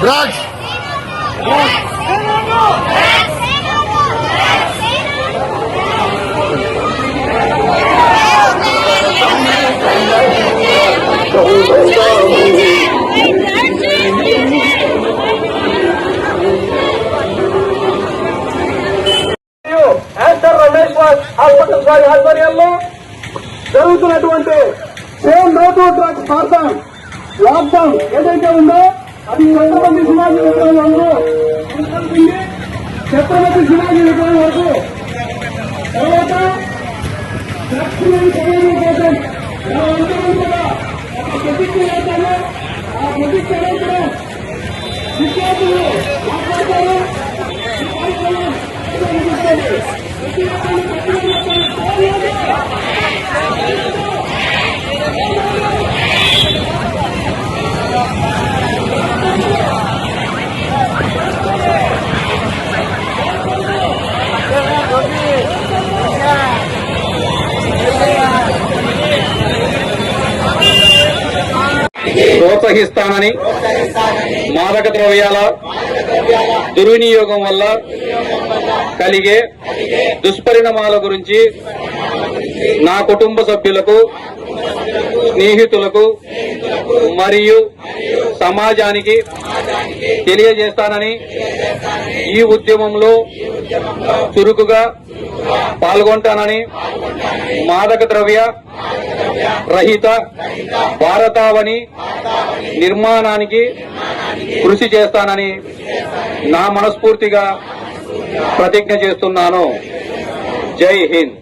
Drugs! Hospital వారి ఆధ్వర్యంలో జరుగుతున్నటువంటి say no to drugs lockdown ఏదైతే ఉందో అది ఛత్రపతి శివాజీ విగ్రహం అందరూ ఛత్రపతి శివాజీ విగ్రహం వరకు తర్వాత కోసం అందరూ కూడా ఒక ప్రతిజ్ఞ చేస్తాను. ఆ ప్రతిజ్ఞ అనంతరం విద్యార్థులు మాట్లాడతారు. ప్రోత్సహిస్తానని మాదక ద్రవ్యాల దుర్వినియోగం వల్ల కలిగే దుష్పరిణామాల గురించి నా కుటుంబ సభ్యులకు, స్నేహితులకు మరియు సమాజానికి తెలియజేస్తానని, ఈ ఉద్యమంలో చురుకుగా పాల్గొంటానని, మాదక ద్రవ్య రహిత భారతావని నిర్మాణానికి కృషి చేస్తానని నా మనస్ఫూర్తిగా ప్రతిజ్ఞ చేస్తున్నాను. జై హింద్.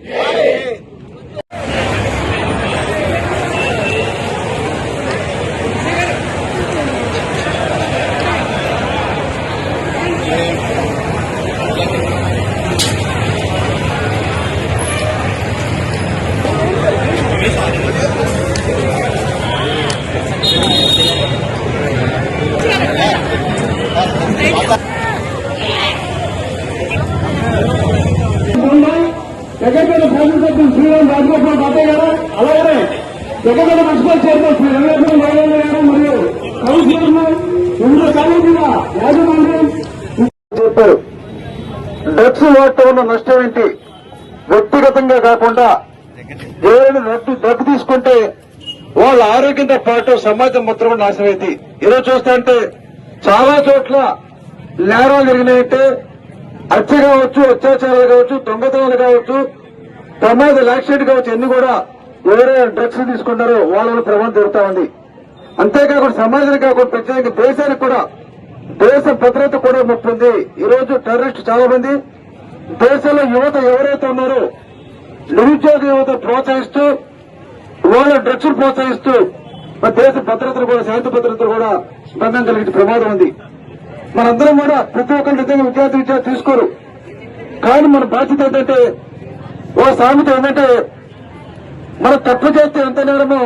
జగన్ శాసనసభ్యులు శ్రీరామ్ రాజగోపాల్ బాబయ్య గారు, అలాగే జగన్ మున్సిపల్ చైర్మన్ శ్రీ రమేశ్వరం రాజేంద్ర గారు మరియు కౌన్సిలర్లు వివిధ కాలేజీల యాజమాన్యం చెప్పారు. డ్రగ్స్ వాడటం వల్ల నష్టం ఏంటి? వ్యక్తిగతంగా కాకుండా ఎవరైనా డ్రగ్ తీసుకుంటే వాళ్ళ ఆరోగ్యంతో పాటు సమాజం మొత్తం నాశనం అయింది. ఈరోజు చూస్తా అంటే చాలా చోట్ల నేరాలు జరిగినాయంటే హత్య కావచ్చు, అత్యాచారాలు కావచ్చు, దొంగతనాలు కావచ్చు, ప్రమాదాలు యాక్సిడెంట్ కావచ్చు, అన్ని కూడా ఎవరైనా డ్రగ్స్ తీసుకుంటారో వాళ్ళ ప్రమాదం జరుగుతా ఉంది. అంతేకాకుండా సమాజానికి కాకుండా ప్రత్యేకంగా దేశానికి కూడా, దేశ భద్రత కూడా ముప్పుంది. ఈరోజు టెర్రరిస్ట్ చాలా మంది దేశంలో యువత ఎవరైతే ఉన్నారో నిరుద్యోగ యువత ప్రోత్సహిస్తూ వాళ్ళ డ్రగ్స్ ప్రోత్సహిస్తూ దేశ భద్రతను కూడా, శాంతి భద్రతలు కూడా భంగం కలిగే ప్రమాదం ఉంది. మనందరం కూడా ప్రతి ఒక్కరి నిజంగా విద్యార్థి తీసుకోరు. కానీ మన బాధ్యత ఏంటంటే, ఓ సామెత ఏంటంటే, మనం తప్పు చేస్తే ఎంత నేరమో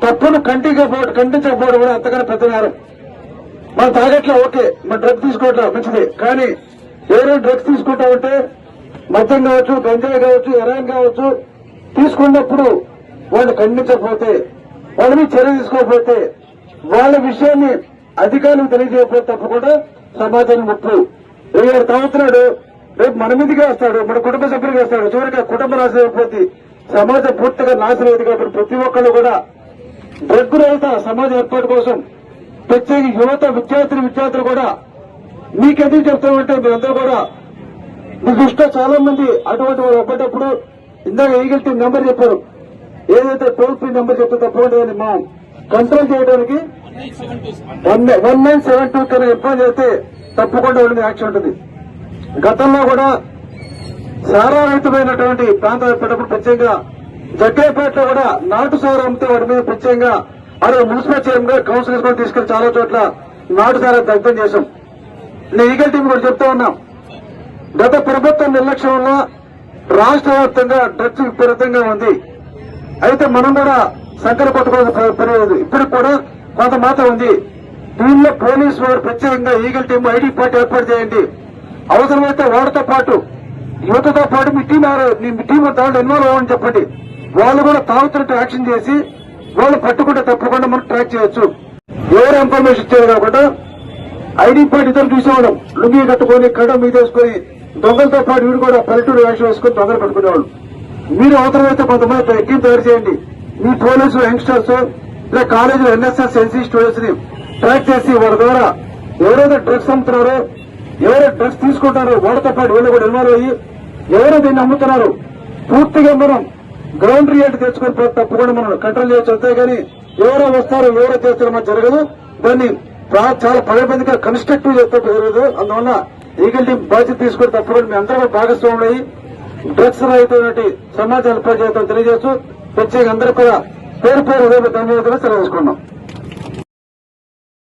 తప్పును ఖండించకపోవడం కూడా అంతకన్నా పెద్ద నేరం. మనం తాగట్లా ఓకే, మన డ్రగ్ తీసుకోవట్లా మంచిదే, కానీ ఎవరైనా డ్రగ్స్ తీసుకుంటామంటే మద్యం కావచ్చు, గంజాయి కావచ్చు, హెరాయిన్ కావచ్చు తీసుకున్నప్పుడు వాళ్ళు ఖండించకపోతే, వాళ్ళ మీద చర్య తీసుకోకపోతే, వాళ్ళ విషయాన్ని అధికారులకు తెలియజేయకపోతే తప్పకుండా సమాజానికి ముప్పు. ఎవరు తాగుతున్నాడు రేపు మన మీదకి వస్తాడు, మన కుటుంబ సభ్యులకి వస్తాడు, చివరికి కుటుంబ నాశనం అయిపోతే సమాజం పూర్తిగా నాశనం అయింది. కాబట్టి ప్రతి ఒక్కళ్ళు కూడా డ్రగ్ రహిత సమాజ ఏర్పాటు కోసం ప్రత్యేక యువత విద్యార్థులు కూడా మీకెందుకు చెప్తామంటే, మీరందరూ కూడా మీ దృష్టిలో చాలా మంది అటువంటి వాళ్ళు అప్పటప్పుడు ఇందాక ఈగిల్ టీం నెంబర్ చెప్పారు, ఏదైతే టోల్ ఫ్రీ నెంబర్ చెప్తే తప్పకుండా మా కంట్రోల్ చేయడానికి 1972 కన్నా ఇబ్బంది అయితే తప్పకుండా ఉండే యాక్షన్ ఉంటుంది. గతంలో కూడా సారారహితమైనటువంటి ప్రాంతాలు ఏర్పడినప్పుడు ప్రత్యేకంగా జగ్గేపేటలో కూడా నాటు సారా అమ్మితే వాటి మీద ప్రత్యేకంగా అదే మున్సిపల్ చైర్మన్ కౌన్సిలర్స్ కూడా తీసుకెళ్లి చాలా చోట్ల నాటు సారా దగ్ధం చేశాం. నేను ఈగల్ టీం కూడా చెప్తా ఉన్నాం, గత ప్రభుత్వం నిర్లక్ష్యం వల్ల రాష్ట్ర వ్యాప్తంగా డ్రగ్స్ విపరీతంగా ఉంది. అయితే మనం కూడా సంకర కొట్టుకోవాల్సిన పని లేదు. ఇప్పటికి కూడా కొంత మాత్రం ఉంది. దీనిలో పోలీసు వారు ప్రత్యేకంగా ఈగల్ టీం ఐడి పార్టీ ఏర్పాటు చేయండి. అవసరమైతే వారితో పాటు యువతతో పాటు మీ టీం దాంట్లో ఇన్వాల్వ్ అవ్వని చెప్పండి. వాళ్ళు కూడా తాగుతున్నట్టు యాక్షన్ చేసి వాళ్ళు పట్టుకుంటే తప్పకుండా మనం ట్రాక్ చేయొచ్చు. ఎవరు ఇన్ఫర్మేషన్ ఇచ్చేది కాకుండా ఐడి పార్టీ ఇద్దరు చూసేవాళ్ళం, లుంగి కట్టుకొని కడ మీద వేసుకొని దొంగలతో పాటు వీడు కూడా పల్లెటూరు వేషం వేసుకొని దొంగలు పట్టుకునేవాళ్ళు. మీరు అవసరమైతే కొంతమంది టీం తయారు చేయండి. మీ పోలీసులు యంగ్స్టర్స్ ఇలా కాలేజీలో ఎన్ఎస్ఎస్ ఎన్సీ స్టూడెంట్స్ ని ట్రాక్ చేసి వాళ్ళ ద్వారా ఎవరైతే డ్రగ్స్ అమ్ముతున్నారో ఎవరైతే డ్రగ్స్ తీసుకుంటారో వాళ్ళతో పాటు వీళ్ళు కూడా ఇన్వాల్వ్ అయ్యి ఎవరో దీన్ని అమ్ముతున్నారో పూర్తిగా మనం గ్రౌండ్ రియాలిటీ తెచ్చుకొని తప్పకుండా మనం కంట్రోల్ చేయొచ్చు. అంతేగాని ఎవరో వస్తారో ఎవరో చేస్తారో మనకు జరగదు. దాన్ని చాలా పగడబందిగా కన్స్ట్రక్టివ్ చేస్తే జరగదు. అందువల్ల ఈగల్ టీం బాధ్యత తీసుకుని తప్పకుండా మీ అందరూ భాగస్వాములు అయ్యి డ్రగ్స్ రహితమైనటువంటి సమాజాలు ప్రజలతో తెలియజేస్తూ ప్రత్యేక అందరూ కూడా పేరు ధన్యవాదాలు తెలియజేసుకున్నాం.